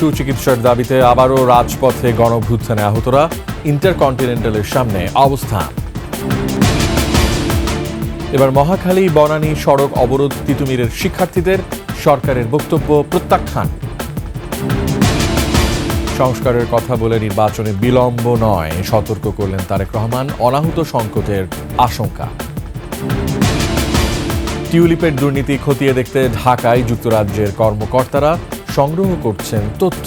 সুচিকিৎসার দাবিতে আবারও রাজপথে গণঅভ্যুত্থানে আহতরা, ইন্টারকন্টিনেন্টালের সামনে অবস্থান। এবার মহাখালী বনানী সড়ক অবরোধ, তিতুমিরের শিক্ষার্থীদের, সরকারের বক্তব্য প্রত্যাখ্যান। সংস্কারের কথা বলে নির্বাচনে বিলম্ব নয়, সতর্ক করলেন তারেক রহমান, অনাহুত সংকটের আশঙ্কা। টিউলিপের দুর্নীতি খতিয়ে দেখতে ঢাকায় যুক্তরাজ্যের কর্মকর্তারা সংগ্রহ করছেন তথ্য।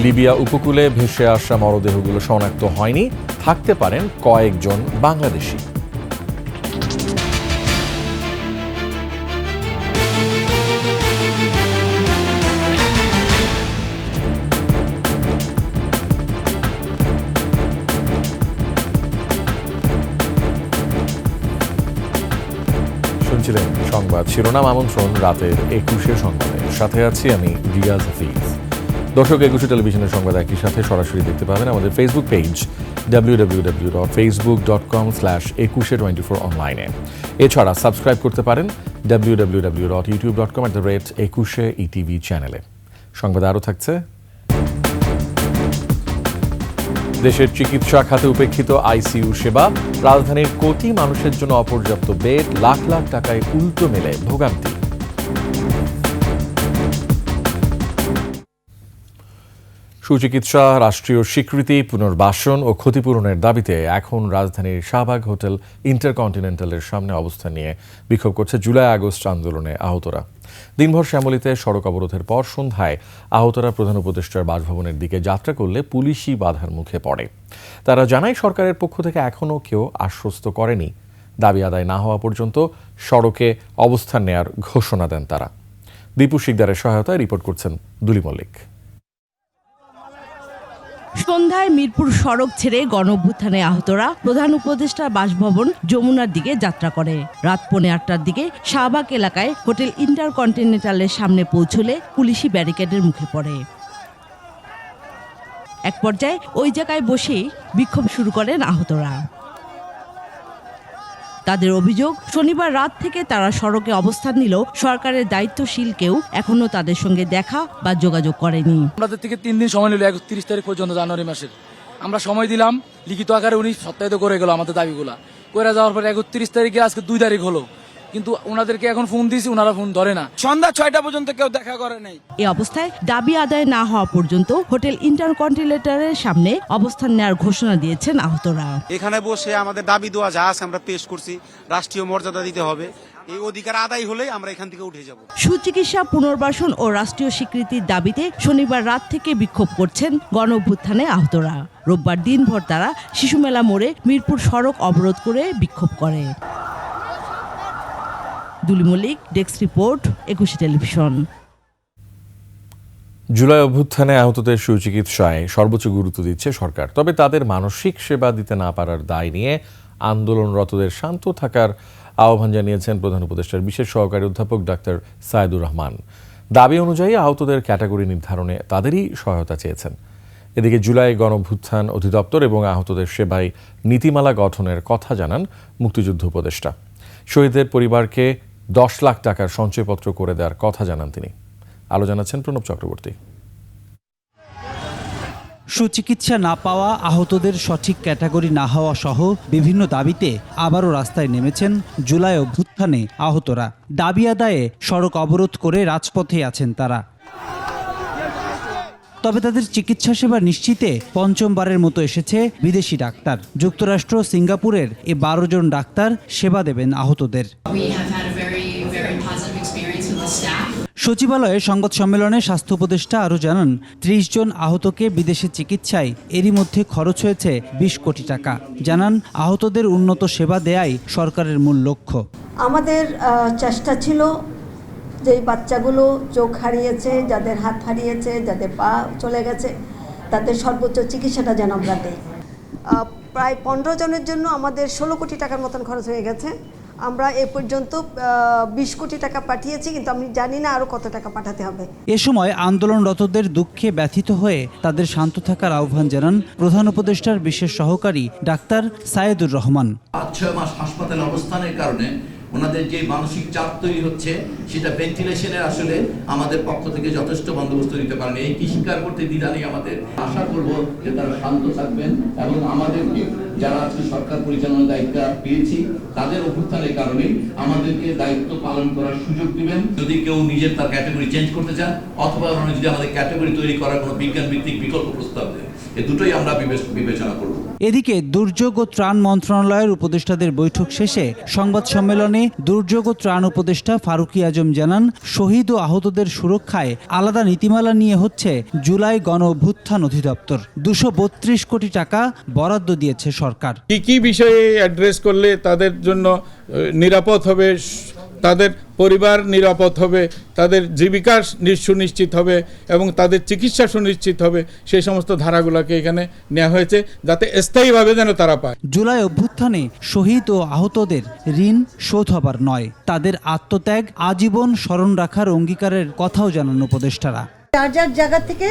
লিবিয়া উপকূলে ভেসে আসা মরদেহগুলো শনাক্ত হয়নি, থাকতে পারেন কয়েকজন বাংলাদেশি। শুনছিলেন সংবাদ শিরোনাম, আমন্ত্রণ রাতের 21 সংবাদে। সাথে আছি আমি রিয়াজ হাফিজ। দর্শক, 21 টেলিভিশনের সংবাদ একই সাথে সরাসরি দেখতে পাবেন আমাদের ফেসবুক পেজ www.facebook.com/2124 অনলাইনে। এছাড়া সাবস্ক্রাইব করতে পারেন www.youtube.com/21etv চ্যানেলে। সংবাদ আরও থাকছে। দেশের চিকিৎসা খাতে উপেক্ষিত আইসিইউ সেবা, রাজধানীর কোটি মানুষের জন্য অপর্যাপ্ত বেড, লাখ লাখ টাকায় উল্টো মেলে ভোগান্তি। সুচিকিৎসা, রাষ্ট্রীয় স্বীকৃতি, পুনর্বাসন ও ক্ষতিপূরণের দাবিতে এখন রাজধানীর শাহবাগ হোটেল ইন্টারকন্টিনেন্টালের সামনে অবস্থান নিয়ে বিক্ষোভ করছে জুলাই আগস্ট আন্দোলনে আহতরা। দিনভর শ্যামলীতে সড়ক অবরোধের পর সন্ধ্যায় আহতরা প্রধান উপদেষ্টার বাসভবনের দিকে যাত্রা করলে পুলিশি বাধার মুখে পড়ে। তারা জানায়, সরকারের পক্ষ থেকে এখনও কেউ আশ্বস্ত করেনি। দাবি আদায় না হওয়া পর্যন্ত সড়কে অবস্থান নেয়ার ঘোষণা দেন তারা। দীপু শিকদারের সহায়তায় রিপোর্ট করছেন দুলি মল্লিক। সন্ধ্যায় মিরপুর সড়ক ছেড়ে গণঅভ্যুত্থানে আহতরা প্রধান উপদেষ্টার বাসভবন যমুনার দিকে যাত্রা করে। রাত 8:45টার দিকে শাহবাগ এলাকায় হোটেল ইন্টারকন্টিনেন্টালের সামনে পৌঁছলে পুলিশি ব্যারিকেডের মুখে পড়ে। এক পর্যায়ে ওই জায়গায় বসেই বিক্ষোভ শুরু করেন আহতরা। তাদের অভিযোগ, শনিবার রাত থেকে তারা সড়কে অবস্থান নিলেও সরকারের দায়িত্বশীল কেউ এখনো তাদের সঙ্গে দেখা বা যোগাযোগ করেনি। আমাদের থেকে 3 দিন সময় নিল, 31 তারিখ পর্যন্ত, জানুয়ারি মাসের। আমরা সময় দিলাম, লিখিত আকারে উনি সত্যায়িত করে গেল আমাদের দাবিগুলা। করে যাওয়ার পরে 31 তারিখে আজকে 2 তারিখ হলো, কিন্তু ওনাদেরকে এখন ফোন দিয়েছি, ওনারা ফোন ধরে না। সন্ধ্যা 6টা পর্যন্ত কেউ দেখা করে নাই। এই অবস্থায় দাবি আদায় না হওয়া পর্যন্ত হোটেল ইন্টারকন্টিনেন্টালের সামনে অবস্থান নেওয়ার ঘোষণা দিয়েছেন আহতরা। এখানে বসে আমাদের দাবি দেওয়া যা আছে আমরা পেশ করছি, রাষ্ট্রীয় মর্যাদা দিতে হবে, এই অধিকার আদায় হলেই আমরা এখান থেকে উঠে যাব। সুচিকিৎসা, পুনর্বাসন ও রাষ্ট্রীয় স্বীকৃতির দাবিতে শনিবার রাত থেকে বিক্ষোভ করছেন গণঅভ্যুত্থানে আহতরা। রোববার দিনভর তারা শিশুমেলা মোড়ে মিরপুর সড়ক অবরোধ করে বিক্ষোভ করে। Duli Mallik, desk report, 21 television. জুলাই অভ্যুত্থানে আহতদের সুচিকিৎসায় সর্বোচ্চ গুরুত্ব দিচ্ছে সরকার। তবে তাদের মানসিক সেবা দিতে না পারার দায় নিয়ে আন্দোলনরতদের শান্ত থাকার আহ্বান জানিয়েছেন প্রধান উপদেষ্টার বিশেষ সহকারী অধ্যাপক ডাক্তার সায়েদুর রহমান। দাবি অনুযায়ী আহতদের ক্যাটাগরি নির্ধারণে তাদেরই সহায়তা চেয়েছেন। এদিকে জুলাই গণঅভ্যুত্থান অধিদপ্তর এবং আহতদের সেবায় নীতিমালা গঠনের কথা জানান মুক্তিযুদ্ধ উপদেষ্টা। শহীদদের পরিবারকে 10 লাখ টাকার সঞ্চয়পত্র করে দেওয়ার কথা জানান তিনি। আলো জানাচ্ছেন প্রণব চক্রবর্তী। সুচিকিৎসা না পাওয়া, আহতদের সঠিক ক্যাটাগরি না হওয়া সহ বিভিন্ন দাবিতে আবারও রাস্তায় নেমেছেন জুলাই অভ্যুত্থানে আহতরা। দাবি আদায়ে সড়ক অবরোধ করে রাজপথে আছেন তারা। তবে তাদের চিকিৎসা সেবা নিশ্চিতে পঞ্চমবারের মতো এসেছে বিদেশি ডাক্তার। যুক্তরাষ্ট্র, সিঙ্গাপুরের 12 জন ডাক্তার সেবা দেবেন আহতদের। সচিবালয়ে সংবাদ সম্মেলনে স্বাস্থ্য উপদেষ্টা আরও জানান, 30 জন আহতকে বিদেশে চিকিৎসায় এরই মধ্যে খরচ হয়েছে 20 কোটি টাকা। জানান, আহতদের উন্নত সেবা দেয়াই সরকারের মূল লক্ষ্য। আমাদের চেষ্টা ছিল যে বাচ্চাগুলো চোখ হারিয়েছে, যাদের হাত হারিয়েছে, যাদের পা চলে গেছে, তাদের সর্বোচ্চ চিকিৎসাটা যেন আমরা দেই। প্রায় 15 জনের জন্য আমাদের 16 কোটি টাকার মতন খরচ হয়ে গেছে। আমরা এ পর্যন্ত 20 কোটি টাকা পাঠিয়েছি, কিন্তু আমি জানি না আরও কত টাকা পাঠাতে হবে। এ সময় আন্দোলনরতদের দুঃখে ব্যথিত হয়ে তাদের শান্ত থাকার আহ্বান জানান প্রধান উপদেষ্টার বিশেষ সহকারী ডাক্তার সায়েদুর রহমান। 5-6 মাস হাসপাতালে অবস্থানের কারণে ওনাদের যে মানসিক চাপ তৈরি হচ্ছে সেটা ভেন্টিলেশনের আসলে আমাদের পক্ষ থেকে যথেষ্ট বন্দোবস্ত দিতে পারেন। এই কি স্বীকার করতে দ্বিধা নেই আমাদের। আশা করব যে তারা শান্ত থাকবেন এবং আমাদেরকে যারা আজকে সরকার পরিচালনার দায়িত্ব পেয়েছি তাদের অভ্যুত্থানের কারণে আমাদেরকে দায়িত্ব পালন করার সুযোগ দিবেন। যদি কেউ নিজের তার ক্যাটাগরি চেঞ্জ করতে চান অথবা যদি আমাদের ক্যাটাগরি তৈরি করার কোনো বিজ্ঞান ভিত্তিক বিকল্প প্রস্তাব দেন, এই দুটোই আমরা বিবেচনা করব। এদিকে দুর্যোগ ও ত্রাণ মন্ত্রণালয়ের উপদেষ্টাদের বৈঠক শেষে সংবাদ সম্মেলনে দুর্যোগ ও ত্রাণ উপদেষ্টা ফারুকী আজম জানান, শহীদ ও আহতদের সুরক্ষায় আলাদা নীতিমালা নিয়ে হচ্ছে জুলাই গণ অভ্যুত্থান অধিদপ্তর। 232 কোটি টাকা বরাদ্দ দিয়েছে সরকার। কি বিষয়ে অ্যাড্রেস করলে তাদের জন্য নিরাপদ হবে, তাদের পরিবার নিরাপদ হবে, তাদের জীবিকা সুনিশ্চিত হবে এবং তাদের চিকিৎসা সুনিশ্চিত হবে, সেই সমস্ত ধারাগুলোকে এখানে নেওয়া হয়েছে যাতে স্থায়ীভাবে যেন তারা পায়। জুলাই অভ্যুত্থানে শহীদ ও আহতদের ঋণ শোধ হবার নয়, তাদের আত্মত্যাগ আজীবন স্মরণ রাখার অঙ্গীকারের কথাও জানান উপদেষ্টারা। যার যার জায়গা থেকে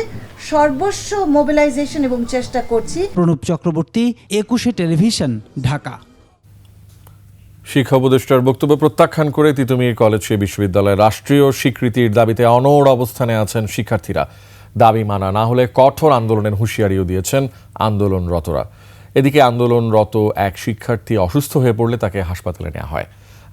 সর্বস্ব মোবিলাইজেশন এবং চেষ্টা করছি। প্রণব চক্রবর্তী, 21 টেলিভিশন, ঢাকা। শিক্ষা উপদেষ্টার বক্তব্য প্রত্যাখ্যান করে তিতুমির কলেজকে বিশ্ববিদ্যালয়ের রাষ্ট্রীয় স্বীকৃতির দাবিতে অনড় অবস্থানে আছেন শিক্ষার্থীরা। দাবি মানা না হলে কঠোর আন্দোলনের হুঁশিয়ারিও দিয়েছেন আন্দোলনরতরা। এদিকে আন্দোলনরত এক শিক্ষার্থী অসুস্থ হয়ে পড়লে তাকে হাসপাতালে নেওয়া হয়।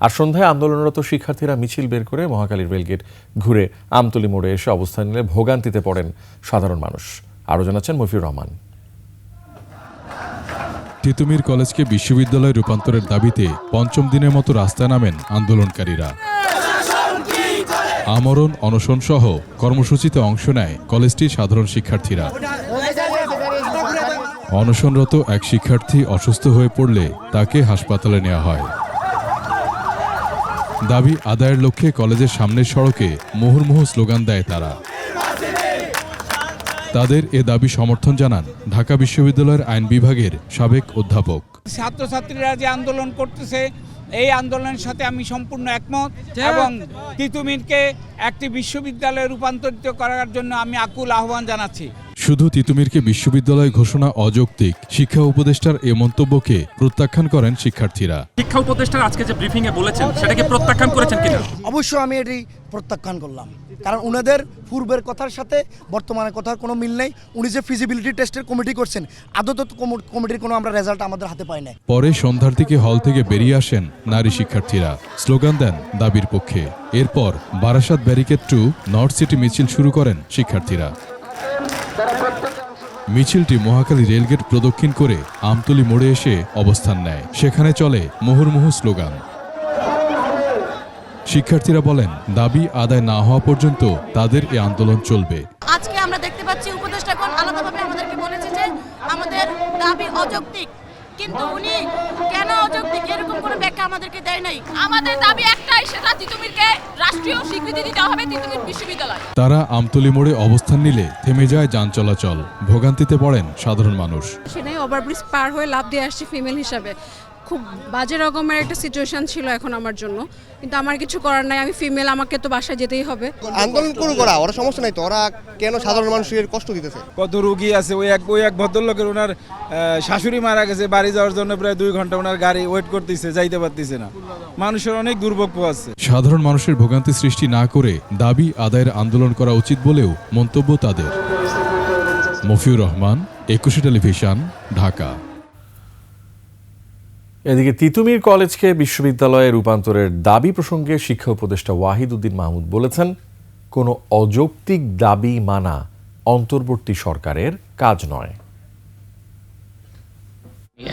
আর সন্ধ্যায় আন্দোলনরত শিক্ষার্থীরা মিছিল বের করে মহাখালীর রেলগেট ঘুরে আমতলী মোড়ে এসে অবস্থান নিলে ভোগান্তিতে পড়েন সাধারণ মানুষ। আরও জানাচ্ছেন মফিউর রহমান। তিতুমির কলেজকে বিশ্ববিদ্যালয়ে রূপান্তরের দাবিতে পঞ্চম দিনের মতো রাস্তায় নামেন আন্দোলনকারীরা। আমরণ, অনশন সহ কর্মসূচিতে অংশ নেয় কলেজটির সাধারণ শিক্ষার্থীরা। অনশনরত এক শিক্ষার্থী অসুস্থ হয়ে পড়লে তাকে হাসপাতালে নেওয়া হয়। দাবি আদায়ের লক্ষ্যে কলেজের সামনের সড়কে মুহুর্মুহু স্লোগান দেয় তারা। তাদের এ দাবি সমর্থন জানান ঢাকা বিশ্ববিদ্যালয়ের আইন বিভাগের সাবেক অধ্যাপক। ছাত্রছাত্রীরা যে আন্দোলন করতেছে এই আন্দোলনের সাথে আমি সম্পূর্ণ একমত এবং তিতুমিরকে একটি বিশ্ববিদ্যালয়ে রূপান্তরিত করার জন্য আমি আকুল আহ্বান জানাচ্ছি। শুধু তিতুমিরকে বিশ্ববিদ্যালয় ঘোষণা অযৌক্তিক, শিক্ষা উপদেষ্টার এ মন্তব্যকে প্রত্যাখ্যান করেন শিক্ষার্থীরা। শিক্ষা উপদেষ্টা আজকে যে ব্রিফিং এ বলেছেন সেটাকে প্রত্যাখ্যান করেছেন কিনা? অবশ্যই আমি এটি প্রত্যাখ্যান করলাম, কারণ উনাদের পূর্বের কথার সাথে বর্তমানের কথার কোনো মিল নেই। উনি যে ফিজিবিলিটি টেস্টের কমিটি করছেন, আদত কমিটির কোনো আমরা রেজাল্ট আমাদের হাতে পাই নাই। পরে সন্ধ্যার দিকে হল থেকে বেরিয়ে আসেন নারী শিক্ষার্থীরা, স্লোগান দেন দাবির পক্ষে। এরপর Barasat barricade two north city মিছিল শুরু করেন শিক্ষার্থীরা। মিছিলটি মহাখালী রেলগেট প্রদক্ষিণ করে আমতলী মোড়ে এসে অবস্থান নেয়। সেখানে চলে মুহুর্মুহু স্লোগান। শিক্ষার্থীরা বলেন, দাবি আদায় না হওয়া পর্যন্ত তাদের এই আন্দোলন চলবে। আজকে আমরা দেখতে পাচ্ছি উপদেষ্টাগণ আলাদাভাবে আমাদেরকে বলেছে যে আমাদের দাবি অযৌক্তিক, কিন্তু উনি কেন অযৌক্তিক এরকম কোনো ব্যাখ্যা আমাদেরকে দেয় নাই। আমাদের দাবি একটাই, সেটা তিতুমিরকে রাষ্ট্রীয় স্বীকৃতি দিতে হবে, তিতুমির বিশ্ববিদ্যালয়। তারা আমতলী মোড়ে অবস্থান নিলে থেমে যায় যান চলাচল, ভোগান্তিতে পড়েন সাধারণ মানুষ। সেটাই ওভারব্রিজ পার হয়ে লাভ দিয়ে আসছে ফিমেল হিসাবে। খুব বাজে রকমের একটা সিচুয়েশন ছিল এখন আমার জন্য, কিন্তু আমার কিছু করার নাই, আমি ফিমেল, আমাকে তো বাসায় যেতেই হবে। আন্দোলন করুক ওরা, ওরা সমস্যা নাই তো, ওরা কেন সাধারণ মানুষের কষ্ট দিতেছে? কত রোগী আছে, ওই এক ভদ্রলোকের ওনার শাশুড়ি মারা গেছে, বাড়ি যাওয়ার জন্য প্রায় 2 ঘন্টা ওনার গাড়ি ওয়েট করতেছে, যাইতে পারতেছে না। মানুষের অনেক দুর্ভোগ আছে। সাধারণ মানুষের ভোগান্তি সৃষ্টি না করে দাবি আদায়ের আন্দোলন করা উচিত বলেও মন্তব্য তাদের। মফিউর রহমান, 21 টেলিভিশন, ঢাকা। এদিকে তিতুমির কলেজকে বিশ্ববিদ্যালয়ে রূপান্তরের দাবি প্রসঙ্গে শিক্ষা উপদেষ্টা ওয়াহিদ উদ্দিন মাহমুদ বলেছেন, কোনো অযৌক্তিক দাবি মানা অন্তর্বর্তী সরকারের কাজ নয়।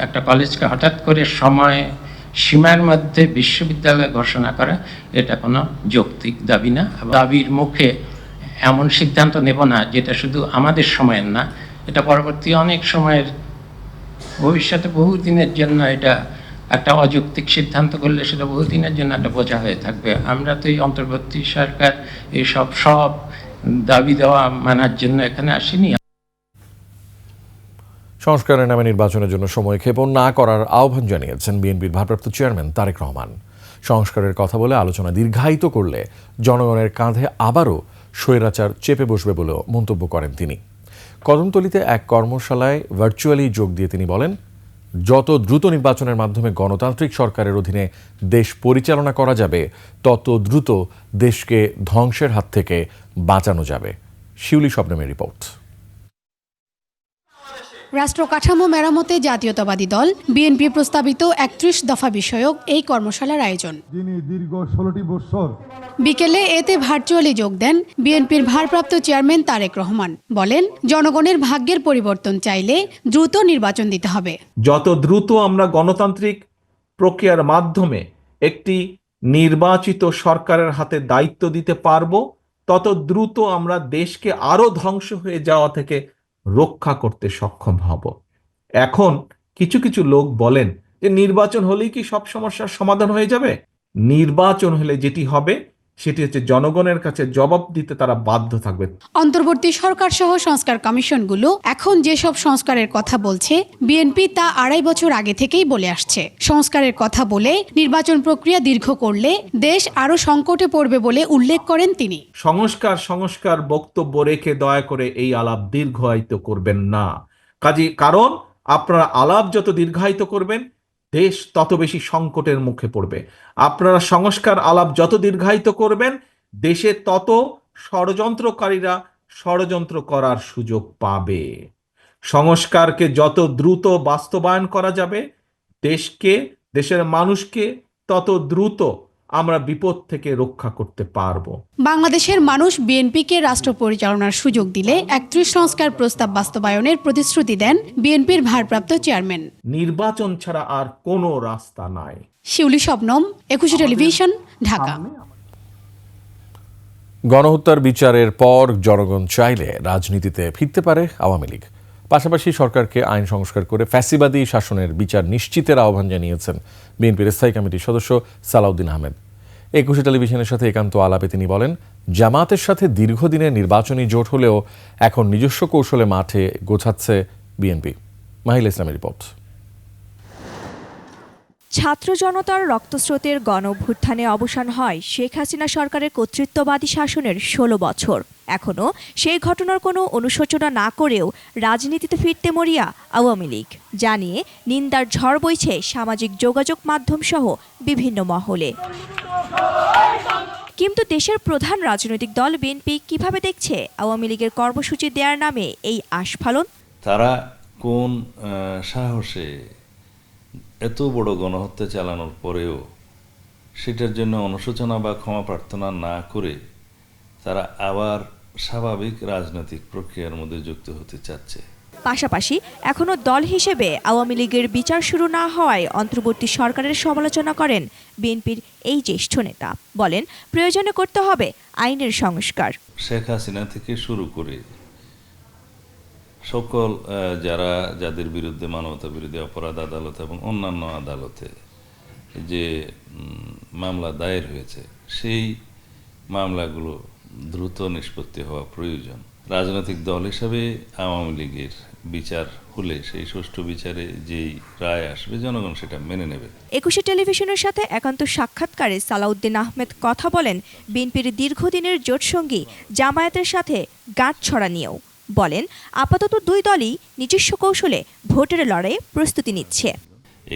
একটা কলেজকে হঠাৎ করে সময় সীমার মধ্যে বিশ্ববিদ্যালয় ঘোষণা করা, এটা কোনো যৌক্তিক দাবি না। দাবির মুখে এমন সিদ্ধান্ত নেব না যেটা শুধু আমাদের সময়ের না, এটা পরবর্তী অনেক সময়ের ভবিষ্যতে বহুদিনের জন্য এটা একটা অযৌক্তিক সিদ্ধান্ত করলে সেটা বহুদিনের জন্য একটা বোঝা হয়ে থাকবে। আমরা তো এই অন্তর্বর্তী সরকার এই সব দাবি দেওয়া মানার জন্য এখানে আসেনি। সংস্কারের নামে নির্বাচনের জন্য সময়ক্ষেপণ না করার আহ্বান জানিয়েছেন বিএনপির ভারপ্রাপ্ত চেয়ারম্যান তারেক রহমান। সংস্কারের কথা বলে আলোচনা দীর্ঘায়িত করলে জনগণের কাঁধে আবারও স্বৈরাচার চেপে বসবে বলেও মন্তব্য করেন তিনি। কদমতলীতে এক কর্মশালায় ভার্চুয়ালি যোগ দিয়ে তিনি বলেন, যত দ্রুত নির্বাচনের মাধ্যমে গণতান্ত্রিক সরকারের অধীনে দেশ পরিচালনা করা যাবে তত দ্রুত দেশকে ধ্বংসের হাত থেকে বাঁচানো যাবে। শিউলি শবনমের রিপোর্ট। রাষ্ট্র কাঠামো মেরামতে জাতীয়তাবাদী দল বিএনপি প্রস্তাবিত ৩১ দফা বিষয়ক এই কর্মশালার আয়োজন। দীর্ঘ ১৬টি বছর বিকেলে এতে ভার্চুয়ালি যোগ দেন বিএনপির ভারপ্রাপ্ত চেয়ারম্যান তারেক রহমান। বলেন, জনগণের ভাগ্যের পরিবর্তন চাইলে দ্রুত নির্বাচন দিতে হবে। যত দ্রুত আমরা গণতান্ত্রিক প্রক্রিয়ার মাধ্যমে একটি নির্বাচিত সরকারের হাতে দায়িত্ব দিতে পারবো, তত দ্রুত আমরা দেশকে আরো ধ্বংস হয়ে যাওয়া থেকে রক্ষা করতে সক্ষম হব। এখন কিছু কিছু লোক বলেন যে নির্বাচন হলেই কি সব সমস্যার সমাধান হয়ে যাবে? নির্বাচন হলে যেটি হবে সেটি হচ্ছে জনগণের কাছে জবাব দিতে তারা বাধ্য থাকবে। অন্তর্বর্তী সরকার সহ সংস্কার কমিশনগুলো এখন যেসব সংস্কারের কথা বলছে, বিএনপি তা ২.৫ বছর আগে থেকেই বলে আসছে। সংস্কারের কথা বলে নির্বাচন প্রক্রিয়া দীর্ঘ করলে দেশ আরো সংকটে পড়বে বলে উল্লেখ করেন তিনি। সংস্কার বক্তব্য রেখে দয়া করে এই আলাপ দীর্ঘায়িত করবেন না। কারণ আপনারা আলাপ যত দীর্ঘায়িত করবেন দেশ তত বেশি সংকটের মুখে পড়বে। আপনারা সংস্কার আলাপ যত দীর্ঘায়িত করবেন দেশে তত ষড়যন্ত্রকারীরা ষড়যন্ত্র করার সুযোগ পাবে। সংস্কারকে যত দ্রুত বাস্তবায়ন করা যাবে দেশকে, দেশের মানুষকে তত দ্রুত আমরা বিপদ থেকে রক্ষা করতে পারবো। বাংলাদেশের মানুষ বিএনপিকে রাষ্ট্র পরিচালনার সুযোগ দিলে ৩১ সংস্কার প্রস্তাব বাস্তবায়নের প্রতিশ্রুতি দেন বিএনপির ভারপ্রাপ্ত চেয়ারম্যান। নির্বাচন ছাড়া আর কোনো রাস্তা নাই। শিউলি শবনম, ২১ টেলিভিশন, ঢাকা। গণহত্যার বিচারের পর জনগণ চাইলে রাজনীতিতে ফিরতে পারে আওয়ামী লীগ। পাশাপাশি সরকারকে আইন সংস্কার করে ফ্যাসিবাদী শাসনের বিচার নিশ্চিতের আহ্বান জানিয়েছেন বিএনপির স্থায়ী কমিটির সদস্য সালাউদ্দিন আহমেদ। ২১ টেলিভিশনের সাথে একান্ত আলাপে তিনি বলেন, জামাতের সাথে দীর্ঘদিনের নির্বাচনী জোট হলেও এখন নিজস্ব কৌশলে মাঠে গোছাচ্ছে বিএনপি। মাহিলা ইসলামের রিপোর্ট। ছাত্র জনতার রক্তস্রোতের গণঅভ্যুত্থানে অবসান হয় শেখ হাসিনা সরকারের কর্তৃত্ববাদী শাসনের ১৬ বছর। এখনও সেই ঘটনার কোনো অনুশোচনা না করেও রাজনীতিতে ফিরতে মরিয়া আওয়ামী লীগ জানিয়ে নিন্দার ঝড় বইছে সামাজিক যোগাযোগ মাধ্যম সহ বিভিন্ন মহলে। কিন্তু দেশের প্রধান রাজনৈতিক দল বিএনপি কিভাবে দেখছে আওয়ামী লীগের কর্মসূচি দেওয়ার নামে এই আস্ফালন? তারা কোন সাহসে এত বড় গণহত্যা চালানোর পরেও সেটার জন্য অনুশোচনা বা ক্ষমা প্রার্থনা না করে তারা আবার স্বাভাবিক রাজনৈতিক প্রক্রিয়ার মধ্যে যুক্ত হতে চাচ্ছে। পাশাপাশি এখনও দল হিসেবে আওয়ামী লীগের বিচার শুরু না হওয়ায় অন্তর্বর্তী সরকারের সমালোচনা করেন বিএনপির এই জ্যেষ্ঠ নেতা। বলেন, প্রয়োজনে করতে হবে আইনের সংস্কার। শেখ হাসিনা থেকে শুরু করে সকল যাদের বিরুদ্ধে মানবতা বিরোধী অপরাধ আদালত এবং অন্যান্য আদালতে যে মামলা দায়ের হয়েছে সেই মামলাগুলো দ্রুত নিষ্পত্তি হওয়া প্রয়োজন। রাজনৈতিক দল হিসাবে আওয়ামী লীগের বিচার হলে সেই সুষ্ঠু বিচারে যেই রায় আসবে জনগণ সেটা মেনে নেবে। ২১ টেলিভিশনের সাথে একান্ত সাক্ষাৎকারে সালাউদ্দিন আহমেদ কথা বলেন বিএনপির দীর্ঘদিনের জোটসঙ্গী জামায়াতের সাথে গাঁটছড়া নিয়েও। বলেন, আপাতত দুই দলই নিজস্ব কৌশলে ভোটের লড়াইয়ে প্রস্তুতি নিচ্ছে।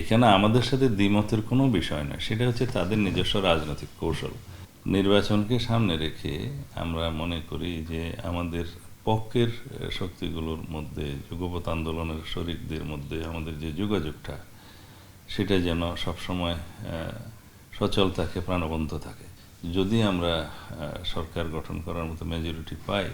এখানে আমাদের সাথে দ্বিমতের কোনো বিষয় নয়, সেটা হচ্ছে তাদের নিজস্ব রাজনৈতিক কৌশল। নির্বাচনকে সামনে রেখে আমরা মনে করি যে আমাদের পক্ষের শক্তিগুলোর মধ্যে যুগপৎ আন্দোলনের শরিকদের মধ্যে আমাদের যে যোগাযোগটা সেটা যেন সবসময় সচল থাকে, প্রাণবন্ত থাকে। যদি আমরা সরকার গঠন করার মতো মেজরিটি পাই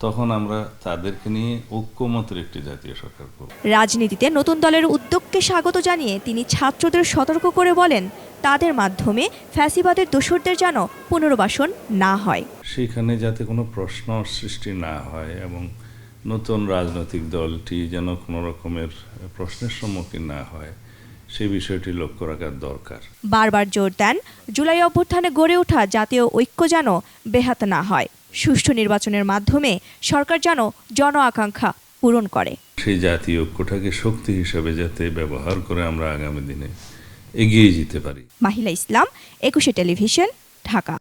তখন আমরা তাদেরকে নিয়ে ঐক্যমতের একটি জাতীয় সরকার করব। রাজনীতিতে নতুন দলের উদ্যোগকে স্বাগত জানিয়ে তিনি ছাত্রদের সতর্ক করে বলেন, তাদের মাধ্যমে ফ্যাসিবাদের দোসরদের যেন পুনর্বাসন না হয়। সেখানে যাতে কোনো প্রশ্ন সৃষ্টি না হয় এবং নতুন রাজনৈতিক দলটি যেন কোনো রকমের প্রশ্নের সম্মুখীন না হয় সেই বিষয়টি লক্ষ্য রাখার দরকার। বারবার জোর দেন, জুলাই অভ্যুত্থানে গড়ে ওঠা জাতীয় ঐক্য যেন বেহাত না হয়। সুষ্ঠু নির্বাচনের মাধ্যমে সরকার যেন জন আকাঙ্ক্ষা পূরণ করে। সেই জাতীয় ঐক্যটাকে শক্তি হিসেবে যাতে ব্যবহার করে আমরা আগামী দিনে এগিয়ে যেতে পারি। মাহিলা ইসলাম, ২১ টেলিভিশন, ঢাকা।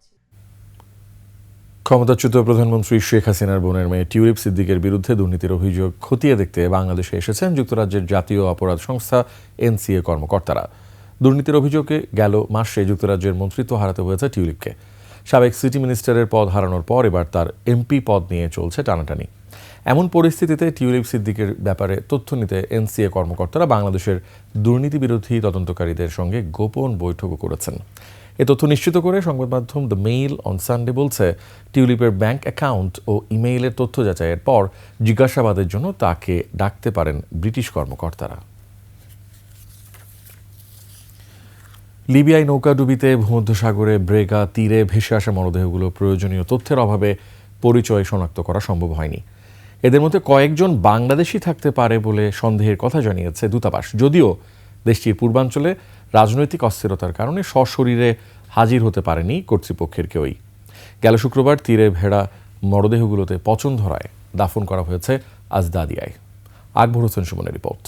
ক্ষমতাচ্যুত প্রধানমন্ত্রী শেখ হাসিনার বোনের মেয়ে টিউলিপ সিদ্দিকের বিরুদ্ধে দুর্নীতির অভিযোগ খতিয়ে দেখতে বাংলাদেশে এসেছেন যুক্তরাজ্যের জাতীয় অপরাধ সংস্থা এনসিএ কর্মকর্তারা। দুর্নীতির অভিযোগে গেল মাসে যুক্তরাজ্যের মন্ত্রিত্ব হারাতে হয়েছে টিউলিপকে। সাবেক সিটি মিনিস্টারের পদ হারানোর পর এবার তার এমপি পদ নিয়ে চলছে টানাটানি। এমন পরিস্থিতিতে টিউলিপ সিদ্দিকের ব্যাপারে তথ্য নিতে এনসিএ কর্মকর্তারা বাংলাদেশের দুর্নীতি বিরোধী তদন্তকারীদের সঙ্গে গোপন বৈঠকও করেছেন। এ তথ্য নিশ্চিত করে সংবাদ মাধ্যম দ্য মেইল অন সানডে বলছে, টিউলিপের ব্যাংক অ্যাকাউন্ট ও ইমেইলের তথ্য যাচাইয়ের পর জিজ্ঞাসাবাদের জন্য তাকে ডাকতে পারেন ব্রিটিশ কর্মকর্তারা। লিবিয়ায় নৌকাডুবিতে ভূমধ্যসাগরে ব্রেগা তীরে ভেসে আসা মরদেহগুলো প্রয়োজনীয় তথ্যের অভাবে পরিচয় শনাক্ত করা সম্ভব হয়নি। এদের মধ্যে কয়েকজন বাংলাদেশি থাকতে পারে বলে সন্দেহের কথা জানিয়েছে দূতাবাস, যদিও দেশটির পূর্বাঞ্চলে রাজনৈতিক অস্থিরতার কারণে সশরীরে হাজির হতে পারেনি কর্তৃপক্ষের কেউই। গেল শুক্রবার তীরে ভেড়া মরদেহগুলোতে পচন ধরায় দাফন করা হয়েছে আজদাদিয়ায়। আকবর হোসেন সুমনের রিপোর্ট।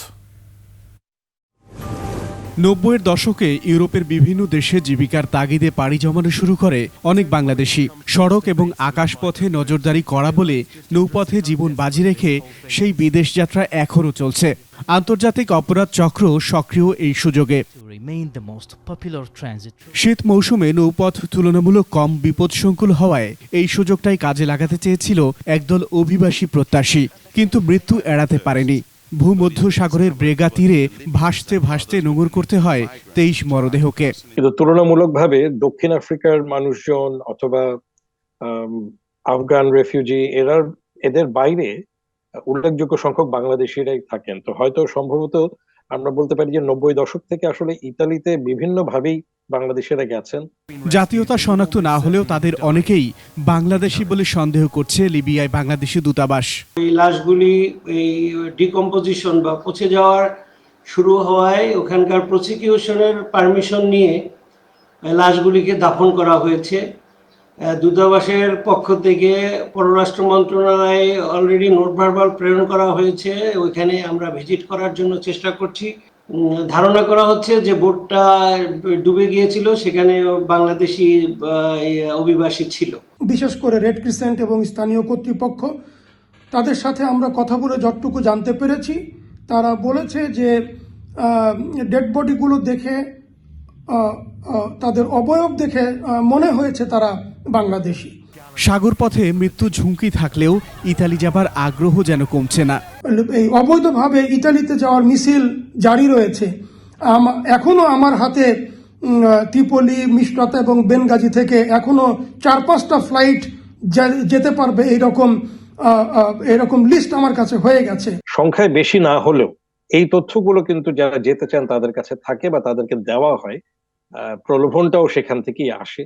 ৯০-এর দশকে ইউরোপের বিভিন্ন দেশে জীবিকার তাগিদে পাড়ি জমানো শুরু করে অনেক বাংলাদেশি। সড়ক এবং আকাশপথে নজরদারি করা বলে নৌপথে জীবন বাজি রেখে সেই বিদেশ যাত্রা এখনও চলছে। আন্তর্জাতিক অপরাধ চক্র সক্রিয় এই সুযোগে। শীত মৌসুমে নৌপথ তুলনামূলক কম বিপদসংকুল হওয়ায় এই সুযোগটাই কাজে লাগাতে চেয়েছিল একদল অভিবাসী প্রত্যাশী, কিন্তু মৃত্যু এড়াতে পারেনি। ভূমধ্যসাগরের ব্রেগা তীরে ভাসতে ভাসতে নোঙর করতে হয় ২৩ মরদেহকে। কিন্তু তুলনামূলকভাবে দক্ষিণ আফ্রিকার মানুষজন অথবা আফগান রেফিউজি এদের বাইরে উল্লেখযোগ্য সংখ্যক বাংলাদেশিরাই থাকেন। তো হয়তো সম্ভবত আমরা বলতে পারি যে ৯০ দশক থেকে আসলে ইতালিতে বিভিন্ন ভাবেই বাংলাদেশিরা গেছেন। জাতীয়তা শনাক্ত না হলেও তাদের অনেকেই বাংলাদেশি বলে সন্দেহ করছে লিবিয়ায় বাংলাদেশি দূতাবাস। এই লাশগুলি এই ডিকম্পোজিশন বা পচে যাওয়ার শুরু হওয়ায় ওখানকার প্রসিকিউশনের পারমিশন নিয়ে লাশগুলিকে দাফন করা হয়েছে। দূতাবাসের পক্ষ থেকে পররাষ্ট্র মন্ত্রণালয়ে অলরেডি নোট ভার্বাল প্রেরণ করা হয়েছে। ওইখানে আমরা ভিজিট করার জন্য চেষ্টা করছি। ধারণা করা হচ্ছে যে বোটটা ডুবে গিয়েছিল, সেখানে বাংলাদেশি অভিবাসী ছিল। বিশেষ করে রেড ক্রিসেন্ট এবং স্থানীয় কর্তৃপক্ষ, তাদের সাথে আমরা কথা বলে যতটুকু জানতে পেরেছি, তারা বলেছে যে ডেড বডিগুলো দেখে তাদের অবয়ব দেখে মনে হয়েছে তারা বাংলাদেশি। সাগর পথে মৃত্যু ঝুঁকি থাকলেও ইতালি যাবার আগ্রহ যেন কমছে না। এই অবৈধভাবে ইতালিতে যাওয়ার মিছিল জারি রয়েছে। এখনো আমার হাতে ত্রিপলি, মিশরাত এবং বেনগাজি থেকে এখনো ৪-৫টা ফ্লাইট যেতে পারবে এরকম লিস্ট আমার কাছে হয়ে গেছে। সংখ্যায় বেশি না হলেও এই তথ্যগুলো কিন্তু যারা যেতে চান তাদের কাছে থাকে বা তাদেরকে দেওয়া হয়। প্রলোভনটাও সেখান থেকেই আসে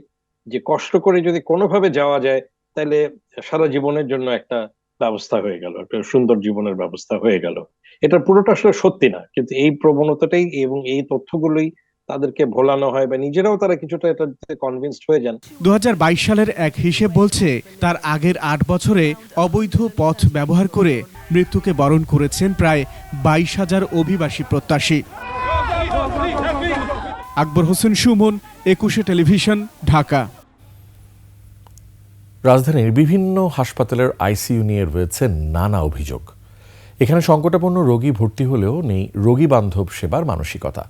যে কষ্ট করে যদি কোনোভাবে যাওয়া যায় তাহলে সারা জীবনের জন্য একটা ব্যবস্থা হয়ে গেল, একটা সুন্দর জীবনের ব্যবস্থা হয়ে গেল। এটা পুরোটা আসলে সত্যি না, কিন্তু এই প্রবণতাটাই এবং এই তথ্যগুলোই তাদেরকে ভোলানো হয় বা নিজেরাও তারা কিছুটা এটাতে কনভিন্সড হয়ে যান। ২০২২ সালের এক হিসেব বলছে তার আগের ৮ বছরে অবৈধ পথ ব্যবহার করে মৃত্যুকে বরণ করেছেন প্রায় ২২,০০০ অভিবাসী প্রত্যাশী। আকবর হোসেন সুমন, ২১ টেলিভিশন, ঢাকা। রাজধানীর বিভিন্ন হাসপাতালের আইসিইউ নিয়ে রয়েছে নানা অভিযোগ। এখানে সংকটাপন্ন রোগী ভর্তি হলেও নেই রোগী বান্ধব সেবার মানসিকতা।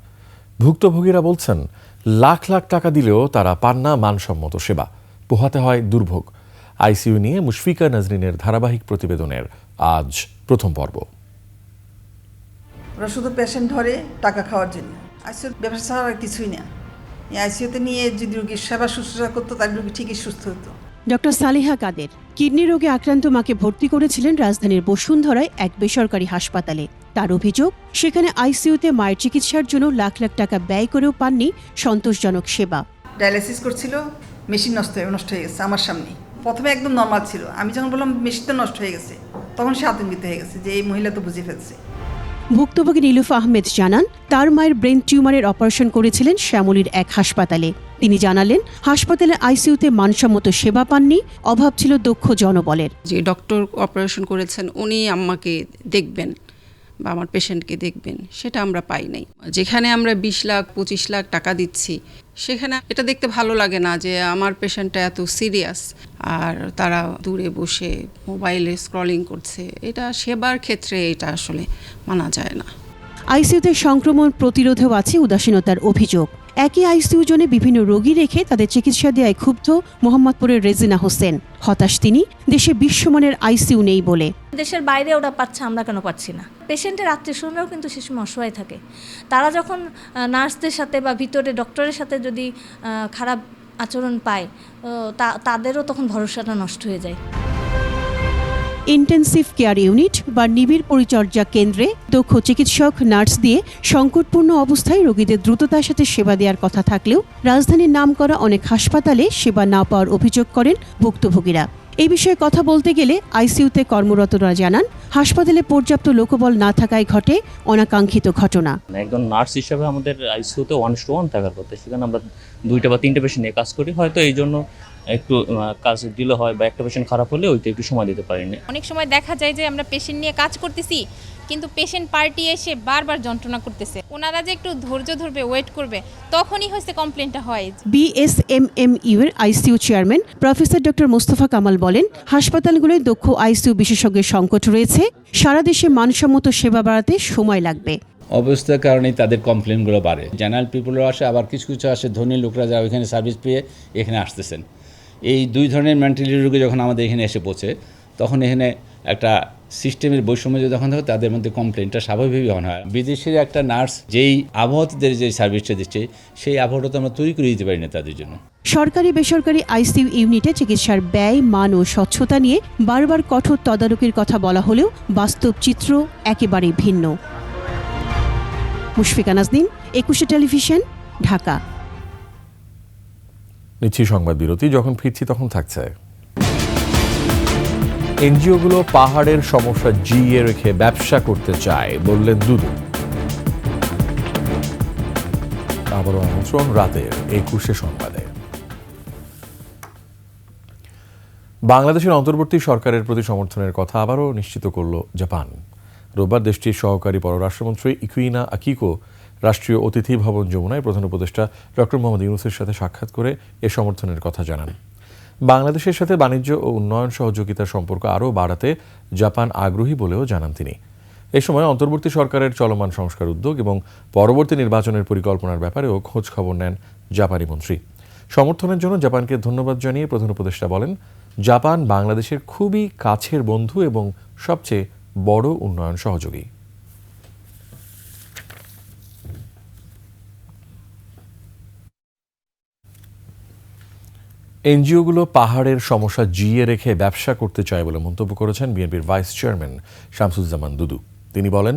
ভুক্তভোগীরা বলছেন লাখ লাখ টাকা দিলেও তারা পান না মানসম্মত সেবা, পোহাতে হয় দুর্ভোগ। আইসিইউ নিয়ে মুশফিকা নাজরিনের ধারাবাহিক প্রতিবেদনের আজ প্রথম পর্ব। ওরা শুধু পেশেন্ট ধরে টাকা খাওয়ার জন্য। আইসিইউ ব্যবসা ছাড়া আর কিছুই না। এই আইসিইউতে নিয়ে যদি রোগীর সেবা শুশ্রূষা করতো তার রোগী ঠিকই সুস্থ হতো। ডক্টর সালেহা কাদের কিডনি রোগে আক্রান্ত মাকে ভর্তি করেছিলেন রাজধানীর বসুন্ধরায় এক বেসরকারি হাসপাতালে। তার অভিযোগ, সেখানে আইসিইউতে মায়ের চিকিৎসার জন্য লাখ লাখ টাকা ব্যয় করেও পাননি সন্তোষজনক সেবা। ডায়ালিসিস করছিল, মেশিন নষ্ট হয়ে গেছে আমার সামনে। প্রথমে একদম নর্মাল ছিল, আমি যখন বললাম মেশিন তো নষ্ট হয়ে গেছে, তখন সে আতঙ্কিত হয়ে গেছে যে এই মহিলা তো বুঝে ফেলছে। ভুক্তভোগী নীলুফা আহমেদ জানান, তার মায়ের ব্রেন টিউমারের অপারেশন করেছিলেন শ্যামলীর এক হাসপাতালে। তিনি জানালেন, হাসপাতালে আইসিইউতে মানসম্মত সেবা পাননি, অভাব ছিল দক্ষ জনবলের। যে ডক্টর অপারেশন করেছেন উনি আম্মাকে দেখবেন, বা আমার পেশেন্টকে দেখবেন, সেটা আমরা পাই নাই। যেখানে আমরা 20 লাখ 25 লাখ টাকা দিচ্ছি, সেখানে এটা দেখতে ভালো লাগে না যে আমার পেশেন্টটা এত সিরিয়াস আর তারা দূরে বসে মোবাইলে স্ক্রলিং করছে। এটা সেবার ক্ষেত্রে এটা আসলে মানা যায় না। আইসিইউতে সংক্রমণ প্রতিরোধেও আছে উদাসীনতার অভিযোগ। একই আইসিইউ জোনে বিভিন্ন রোগী রেখে তাদের চিকিৎসা দেওয়ায় ক্ষুব্ধ মোহাম্মদপুরের রেজিনা হোসেন। হতাশ তিনি, দেশে বিশ্বমানের আইসিইউ নেই বলে। দেশের বাইরে ওরা পাচ্ছে, আমরা কেন পাচ্ছি না? পেশেন্টের আত্মীয়স্বজনরাও কিন্তু সে সময় অসহায় থাকে। তারা যখন নার্সদের সাথে বা ভিতরে ডক্টরের সাথে যদি খারাপ আচরণ পায়, তাদেরও তখন ভরসাটা নষ্ট হয়ে যায়। ইন্টেন্সিভ কেয়ার ইউনিট বা নিবিড় পরিচর্যা কেন্দ্রে দক্ষ চিকিৎসক নার্স দিয়ে সংকটপূর্ণ অবস্থায় রোগীদের দ্রুততার সাথে সেবা দেওয়ার কথা থাকলেও রাজধানীর নামকরা অনেক হাসপাতালে সেবা না পাওয়ার অভিযোগ করেন ভুক্তভোগীরা। এই বিষয়ে কথা বলতে গেলে আইসিইউতে কর্মরতরা জানান, হাসপাতালে পর্যাপ্ত লোকবল না থাকায় ঘটে অনাকাঙ্ক্ষিত ঘটনা। একজন নার্স হিসেবে আমাদের আইসিইউতে 1:1 থাকার কথা, সেখানে আমরা 2টা বা 3টে পেশেন্ট নিয়ে কাজ করি। হয়তো এই জন্য একটু কাজ দিলে হয় বা একটা পেশেন্ট খারাপ হলে ওইটা একটু সময় দিতে পারিনি। অনেক সময় দেখা যায় যে আমরা পেশেন্ট নিয়ে কাজ করতেছি, কিন্তু পেশেন্ট পার্টি এসে বারবার যন্ত্রণা করতেছে। ওনারা যে একটু ধৈর্য ধরবে, ওয়েট করবে, তখনই হচ্ছে কমপ্লেনটা হয়। বিএসএমএমইউ এর ICU chairman professor doctor Mostafa Kamal বলেন, হাসপাতালগুলোয় দক্ষ আইসিইউ বিশেষজ্ঞের সংকট রয়েছে। সারা দেশে মানসম্মত সেবা বাড়াতে সময় লাগবে। অবস্থার কারণেই তাদের কমপ্লেনগুলো বাড়ে। জেনারেল পিপুলও আসে, আবার কিছু কিছু আসে ধনী লোকরা যারা ওইখানে সার্ভিস পেয়ে এখানে আসতেছেন। এই দুই ধরনের মেন্টালিটি রোগী যখন আমাদের এখানে এসে পৌঁছে, তখন এখানে একটা সিস্টেমের বৈষম্য যখন থাকে, তাদের মধ্যে কমপ্লেনটা স্বাভাবিকভাবে হয়। বিদেশের একটা নার্স যেই আবহাওয়াদের যে সার্ভিসটা দিচ্ছে, সেই আবহাওয়াটা তো আমরা তৈরি করে দিতে পারি না তাদের জন্য। সরকারি বেসরকারি আইসিইউ ইউনিটে চিকিৎসার ব্যয়, মান ও স্বচ্ছতা নিয়ে বারবার কঠোর তদারকির কথা বলা হলেও বাস্তব চিত্র একেবারেই ভিন্ন। মুশফিকা নাজনীন, একুশে টেলিভিশন, ঢাকা। নিচ্ছি সংবাদ বিরতি, যখন ফিরছি তখন থাকছে। এনজিওগুলো পাহাড়ের সমস্যা জিইয়ে রেখে ব্যবসা করতে চায় বললেন দুদু। আবারও আমন্ত্রণ রাতের 21 সংবাদে। বাংলাদেশের অন্তর্বর্তী সরকারের প্রতি সমর্থনের কথা আবারও নিশ্চিত করল জাপান। রোববার দেশটির সহকারী পররাষ্ট্রমন্ত্রী ইকুইনা আকিকো রাষ্ট্রীয় অতিথি ভবন যমুনায় প্রধান উপদেষ্টা ডক্টর মোহাম্মদ ইউনূসের সাথে সাক্ষাৎ করে এ সমর্থনের কথা জানান। বাংলাদেশের সাথে বাণিজ্য ও উন্নয়ন সহযোগিতার সম্পর্ক আরও বাড়াতে জাপান আগ্রহী বলেও জানান তিনি। এ সময় অন্তর্বর্তী সরকারের চলমান সংস্কার উদ্যোগ এবং পরবর্তী নির্বাচনের পরিকল্পনার ব্যাপারেও খোঁজ খবর নেন জাপানি মন্ত্রী। সমর্থনের জন্য জাপানকে ধন্যবাদ জানিয়ে প্রধান উপদেষ্টা বলেন, জাপান বাংলাদেশের খুবই কাছের বন্ধু এবং সবচেয়ে বড় উন্নয়ন সহযোগী। এনজিওগুলো পাহাড়ের সমস্যা জিইয়ে রেখে ব্যবসা করতে চায় বলে মন্তব্য করেছেন বিএনপির ভাইস চেয়ারম্যান শামসুজ্জামান দুদু। তিনি বলেন,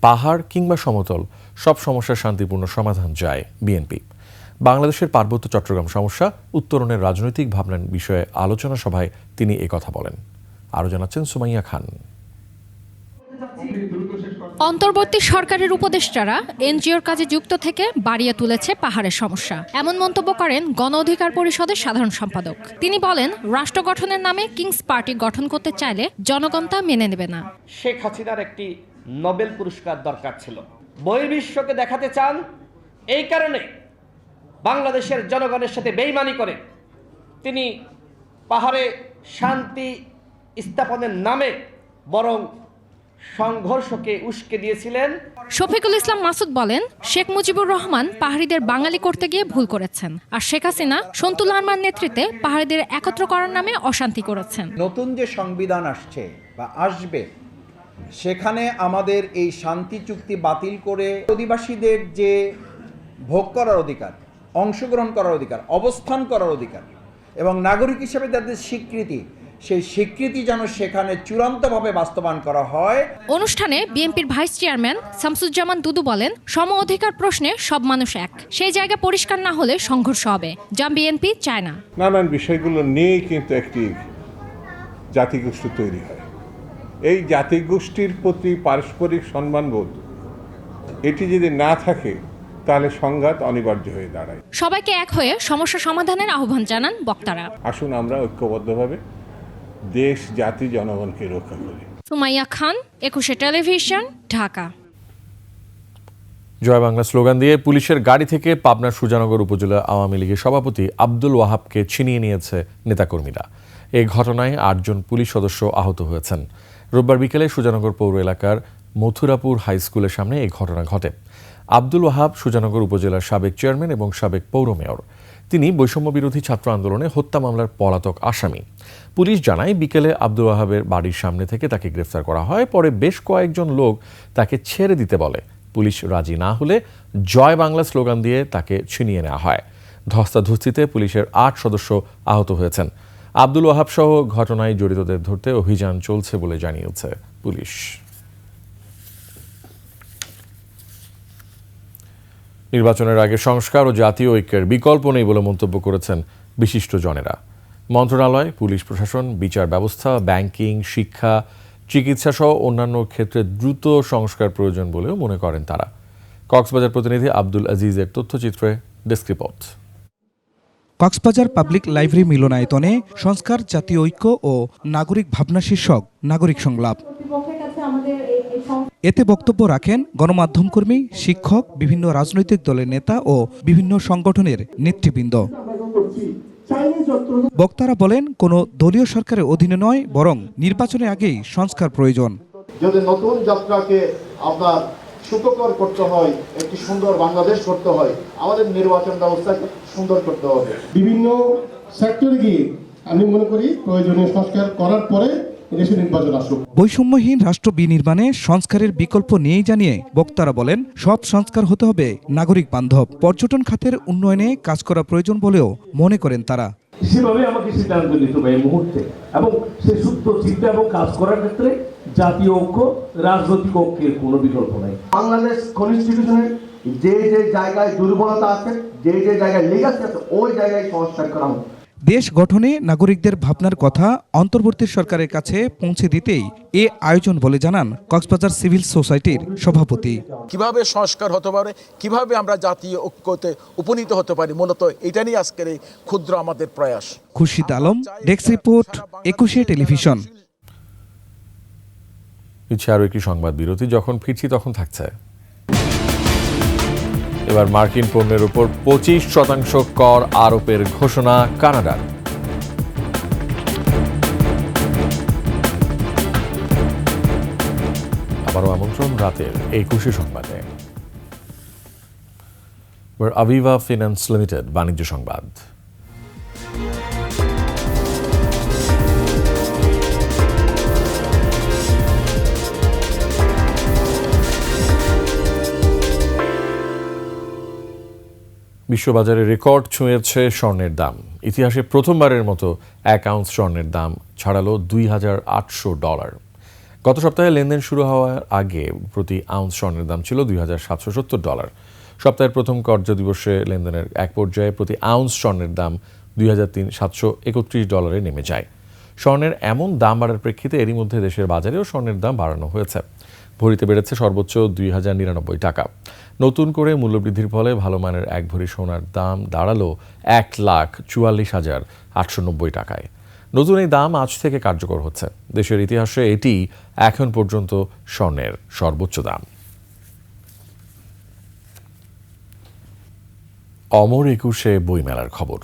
পাহাড় কিংবা সমতল সব সমস্যার শান্তিপূর্ণ সমাধান চায় বিএনপি। বাংলাদেশের পার্বত্য চট্টগ্রাম সমস্যা উত্তরণের রাজনৈতিক ভাবনার বিষয়ে আলোচনা সভায় তিনি কথা বলেন। আরও জানাচ্ছেন সুমাইয়া খান। অন্তর্বর্তী সরকারের উপদেষ্টারা এনজিওর কাজে যুক্ত থেকে বাড়িয়ে তুলেছে পাহাড়ের সমস্যা, এমন মন্তব্য করেন গণ অধিকার পরিষদের সাধারণ সম্পাদক। তিনি বলেন, রাষ্ট্র গঠনের নামে কিংস পার্টি গঠন করতে চাইলে জনগণ তা মেনে নেবে না। শেখ হাসিনার একটি নোবেল পুরস্কার দরকার ছিল। বহির্বিশ্বকে দেখাতে চান, এই কারণে বাংলাদেশের জনগণের সাথে বেইমানি করে তিনি পাহাড়ে শান্তি স্থাপনের নামে বরং সংঘর্ষকে উস্কে দিয়েছিলেন। শফিকুল ইসলাম মাসুদ বলেন, শেখ মুজিবুর রহমান পাহাড়িদের বাঙালি করতে গিয়ে ভুল করেছেন, আর শেখ হাসিনা সন্তুল আহমার নেতৃত্বে পাহাড়িদের একত্র করার নামে অশান্তি করেছেন। নতুন যে সংবিধান আসছে বা আসবে, সেখানে আমাদের এই শান্তি চুক্তি বাতিল করে অধিবাসীদের যে ভোগ করার অধিকার, অংশগ্রহণ করার অধিকার, অবস্থান করার অধিকার এবং নাগরিক হিসেবে তাদের স্বীকৃতি, সেই স্বীকৃতি যেন সেখানে চূড়ান্তভাবে বাস্তবায়ন করা হয়। অনুষ্ঠানে বিএনপির ভাইস চেয়ারম্যান শামসুজ্জামান দুদু বলেন, সম অধিকার প্রশ্নে সব মানুষ এক, সেই জায়গা পরিষ্কার না হলে সংঘর্ষ হবে, যা বিএনপি চায় না। নানান বিষয়গুলো নিয়েই কিন্তু একটি জাতিগোষ্ঠী তৈরি হয়। এই জাতিগোষ্ঠীর প্রতি পারস্পরিক সম্মানবোধ এটি যদি না থাকে, তাহলে সংঘাত অনিবার্য হয়ে দাঁড়ায়। সবাইকে এক হয়ে সমস্যা সমাধানের আহ্বান জানান বক্তারা। আসুন আমরা ঐক্যবদ্ধভাবে দেশ, জাতি, জনগণকে রক্ষা করি। সুমাইয়া খান, 21 টেলিভিশন, ঢাকা। জয় বাংলা স্লোগান দিয়ে পুলিশের গাড়ি থেকে পাবনার সুজানগর উপজেলা আওয়ামী লীগের সভাপতি আব্দুল ওয়াহাবকে ছিনিয়ে নিয়েছে নেতাকর্মীরা। এই ঘটনায় 8 জন পুলিশ সদস্য আহত হয়েছেন। রোববার বিকেলে সুজানগর পৌর এলাকার মথুরাপুর হাই স্কুলের সামনে এই ঘটনা ঘটে। আব্দুল ওয়াহাব সুজানগর উপজেলার সাবেক চেয়ারম্যান এবং সাবেক পৌর মেয়র। তিনি বৈষম্য বিরোধী ছাত্র আন্দোলনে হত্যা মামলার পলাতক আসামি। পুলিশ জানায় বিকেলে আব্দুল ওয়াহাবের বাড়ির সামনে থেকে তাকে গ্রেফতার করা হয়। পরে বেশ কয়েকজন লোক তাকে ছেড়ে দিতে বলে। পুলিশ রাজি না হলে জয় বাংলা স্লোগান দিয়ে তাকে ছিনিয়ে নেওয়া হয়। ধস্তাধস্তিতে পুলিশের 8 সদস্য আহত হয়েছেন। আব্দুল ওয়াহাব সহ ঘটনায় জড়িতদের ধরতে অভিযান চলছে বলে জানিয়েছে পুলিশ। নির্বাচনের আগে সংস্কার ও জাতীয় ঐক্যের বিকল্প নেই বলে মন্তব্য করেছেন বিশিষ্টজনেরা। মন্ত্রণালয়, পুলিশ প্রশাসন, বিচার ব্যবস্থা, ব্যাংকিং, শিক্ষা, চিকিৎসা সহ অন্যান্য ক্ষেত্রে দ্রুত সংস্কার প্রয়োজন বলেও মনে করেন তারা। কক্সবাজার প্রতিনিধি আব্দুল আজিজের তথ্যচিত্রে desk report. Cox's Bazar public library মিলনায়তনে সংস্কার, জাতীয় ঐক্য ও নাগরিক ভাবনা শীর্ষক নাগরিক সংলাপ। এতে বক্তব্য রাখেন গণমাধ্যম কর্মী, শিক্ষক, বিভিন্ন রাজনৈতিক দলের নেতা ও বিভিন্ন সংগঠনের নেতৃবৃন্দ। বক্তারা বলেন, কোনো দলীয় সরকারের অধীনে নয়, বরং নির্বাচনের আগেই সংস্কার প্রয়োজন। যদি নতুন যাত্রাকে আপনার সুখকর করতে হয়, একটি সুন্দর বাংলাদেশ করতে হয়, আমাদের নির্বাচন ব্যবস্থাকে সুন্দর করতে হবে। বিভিন্ন সেক্টরে গিয়ে আমি মনে করি প্রয়োজনীয় সংস্কার করার পরে দেশে নির্বাচন আসুক। বৈষম্যহীন রাষ্ট্র বিনির্মাণে সংস্কারের বিকল্প নেই জানিয়ে বক্তারা বলেন, সব সংস্কার হতে হবে নাগরিক বান্ধব। পর্যটন খাতের উন্নয়নে কাজ করা প্রয়োজন বলেও মনে করেন তারা। সেভাবে আমাকে সিদ্ধান্ত নিতে হবে এই মুহূর্তে, এবং সে শুদ্ধ চিন্তা এবং কাজ করার ক্ষেত্রে জাতীয় ঐক্য, রাজনৈতিক ঐক্যের কোনো বিকল্প নাই। বাংলাদেশ কনস্টিটিউশনের যে যে জায়গায় দুর্বলতা আছে, যে যে জায়গায় লেগাসি আছে, ওই জায়গায় সংস্কার করা হোক। দেশ গঠনে নাগরিকদের ভাবনার কথা অন্তর্বর্তী সরকারের কাছে পৌঁছে দিতেই এ আয়োজন বলে জানান কক্সবাজার সিভিল সোসাইটির সভাপতি। কিভাবে সংস্কার হতে পারে, কিভাবে আমরা জাতীয় ঐক্যতে উপনীত হতে পারি, মূলত এটা নিয়ে আজকের এই ক্ষুদ্র আমাদের প্রয়াস। Khurshid Alam, desk report, 21 television. ইচ্ছে আরও একটি সংবাদ বিরতি, যখন ফিরছি তখন থাকছে। এবার মার্কিন পণ্যের উপর 25% কর আরোপের ঘোষণা কানাডার। আবারও আমন্ত্রণ রাতের 21 সংবাদে। আভিভা ফিন্যান্স লিমিটেড বাণিজ্য সংবাদ। বিশ্ববাজারে রেকর্ড ছুঁয়েছে স্বর্ণের দাম। ইতিহাসে প্রথমবারের মতো 1 আউন্স স্বর্ণের দাম ছাড়ালো $2,800। গত সপ্তাহে লেনদেন শুরু হওয়ার আগে প্রতি আউন্স স্বর্ণের দাম ছিল $2,770। সপ্তাহের প্রথম কার্যদিবসে লেনদেনের এক পর্যায়ে প্রতি আউন্স স্বর্ণের দাম $2,731 নেমে যায়। স্বর্ণের এমন দাম বাড়ার প্রেক্ষিতে এরই মধ্যে দেশের বাজারেও স্বর্ণের দাম বাড়ানো হয়েছে। ভরিতে বেড়েছে সর্বোচ্চ $2,099। নতুন করে মূল্যবৃদ্ধির ফলে ভালো মানের 1 ভরি সোনার দাম দাঁড়ালো $1,44,890 টাকায়। নতুন এই দাম আজ থেকে কার্যকর হচ্ছে। দেশের ইতিহাসে এটি এখন পর্যন্ত স্বর্ণের সর্বোচ্চ দাম। অমর 21 বইমেলার খবর।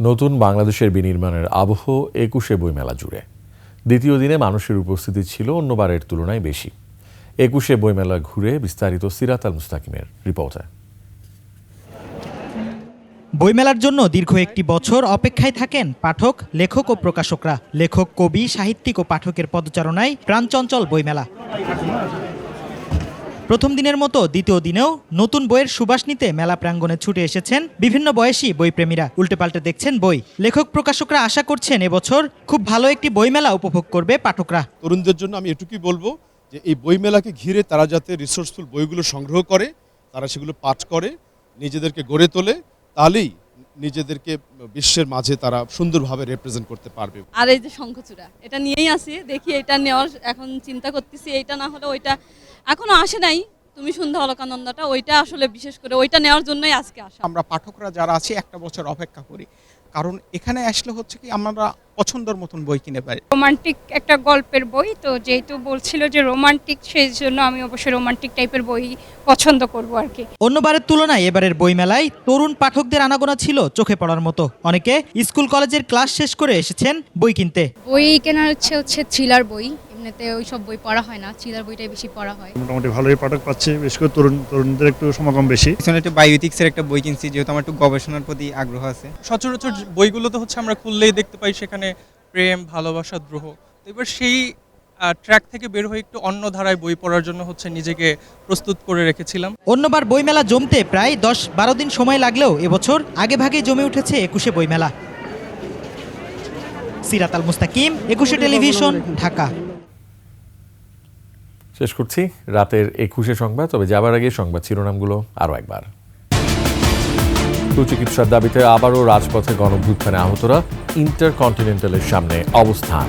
নতুন বাংলাদেশের বিনির্মাণের আবহ 21 বইমেলা জুড়ে। দ্বিতীয় দিনে মানুষের উপস্থিতি ছিল অন্যবারের তুলনায় বেশি। 21 বইমেলা ঘুরে বিস্তারিত সিরাত আল মুস্তাকিমের রিপোর্টে। বইমেলার জন্য দীর্ঘ একটি বছর অপেক্ষায় থাকেন পাঠক, লেখক ও প্রকাশকরা। লেখক, কবি, সাহিত্যিক ও পাঠকের পদচারণায় প্রাণচঞ্চল বইমেলা। প্রথম দিনের মতো দ্বিতীয় দিনেও নতুন বইয়ের সুবাস নিতে মেলা প্রাঙ্গণে ছুটে এসেছেন বিভিন্ন বয়সী বইপ্রেমীরা। উল্টেপাল্টে দেখছেন বই। লেখক, প্রকাশকরা আশা করছেন এবছর খুব ভালো একটি বইমেলা উপভোগ করবে পাঠকরা। তরুণদের জন্য আমি এটুকুই বলবো যে এই বইমেলাকে ঘিরে তারা যাতে রিসোর্সফুল বইগুলো সংগ্রহ করে, তারা সেগুলো পাঠ করে, নিজেদেরকে গড়ে তোলে, তাহলেই নিজেদেরকে বিশ্বের মাঝে তারা সুন্দরভাবে রিপ্রেজেন্ট করতে পারবে। আর এই যে শঙ্খচূড়া, এটা নিয়েই আসি, দেখি এটা নেওয়ার এখন চিন্তা করতেছি। এইটা না হলে ওইটা এখনো আসে নাই, তুমি সন্ধ্যা অলকানন্দাটা, ওইটা আসলে বিশেষ করে ওইটা নেওয়ার জন্যই আজকে আসা। আমরা পাঠকরা যারা আছি একটা বছর অপেক্ষা করি, কারণ এখানে আসলে হচ্ছে কি আমরা পছন্দের মতন বই কিনে পাই। রোমান্টিক একটা গল্পের বই, তো যেহেতু বলছিল যে রোমান্টিক, সেই জন্য আমি অবশ্যই রোমান্টিক টাইপের বই পছন্দ করব আর কি। অন্যবারের তুলনায় এবারের বইমেলায় তরুণ পাঠকদের আনাগোনা ছিল চোখে পড়ার মতো। অনেকে স্কুল কলেজের ক্লাস শেষ করে এসেছেন বই কিনতে। বই কেনার হচ্ছে থ্রিলার বই, এমনিতে ওই সব বই পড়া হয় না, থ্রিলার বইটাই বেশি পড়া হয়। মোটামুটি ভালোই পাঠক পাচ্ছে, বিশেষ করে তরুণদের একটু সমাগম বেশি। একটু বায়োএথিক্সের একটা বই কিনছি, যেহেতু আমার একটু গবেষণার প্রতি আগ্রহ আছে। সচরাচর বইগুলোতে হচ্ছে আমরা খুললেই দেখতে পাই সেখানে প্রেম, ভালোবাসা, দ্রোহ। এবার সেই ট্র্যাক থেকে বের হয়ে একটু অন্য ধারায় বই পড়ার জন্য হচ্ছে নিজেকে প্রস্তুত করে রেখেছিলাম। অন্যবার বইমেলা জমতে প্রায় 10-12 দিন সময় লাগলেও এবছর আগেভাগে জমে উঠেছে 21শে বইমেলা। সিরাত আল মুস্তাকিম, 21শে টেলিভিশন, ঢাকা। শেষ করছি রাতের 21শে সংবাদ, তবে যাবার আগে সংবাদ শিরোনামগুলো আরও একবার। সুচিকিৎসার দাবিতে আবারও রাজপথে গণঅভ্যুত্থানে আহতরা, ইন্টারকন্টিনেন্টালের সামনে অবস্থান।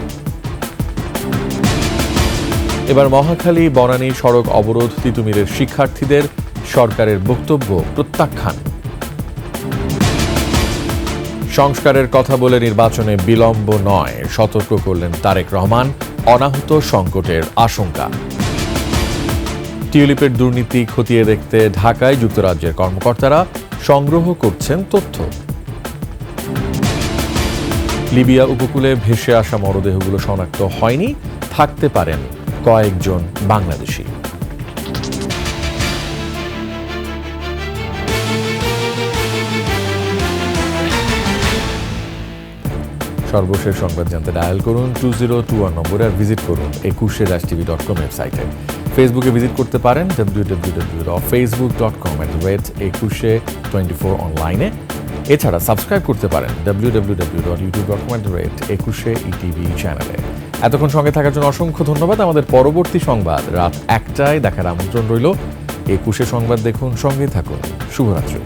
এবার মহাখালী বনানী সড়ক অবরোধ, তিতুমিরের শিক্ষার্থীদের, সরকারের বক্তব্য প্রত্যাখ্যান। সংস্কারের কথা বলে নির্বাচনে বিলম্ব নয়, সতর্ক করলেন তারেক রহমান, অনাহত সংকটের আশঙ্কা। টিউলিপের দুর্নীতি খতিয়ে দেখতে ঢাকায় যুক্তরাজ্যের কর্মকর্তারা সংগ্রহ করছেন তথ্য। লিবিয়া উপকূলে ভেসে আসা মরদেহগুলো শনাক্ত হয়নি, থাকতে পারেন কয়েকজন বাংলাদেশি। সর্বশেষ সংবাদ জানতে ডায়াল করুন 2021 নম্বরে, আর ভিজিট করুন 21.tv.com ওয়েবসাইটে। ফেসবুকে ভিজিট করতে পারেন www.facebook.com/2124 অনলাইনে। এছাড়া সাবস্ক্রাইব করতে পারেন www.youtube.com/21etv চ্যানেলে। এতক্ষণ সঙ্গে থাকার জন্য অসংখ্য ধন্যবাদ। আমাদের পরবর্তী সংবাদ রাত 1টায় দেখার আমন্ত্রণ রইল। 21শে সংবাদ দেখুন, সঙ্গে থাকুন। শুভরাত্রি।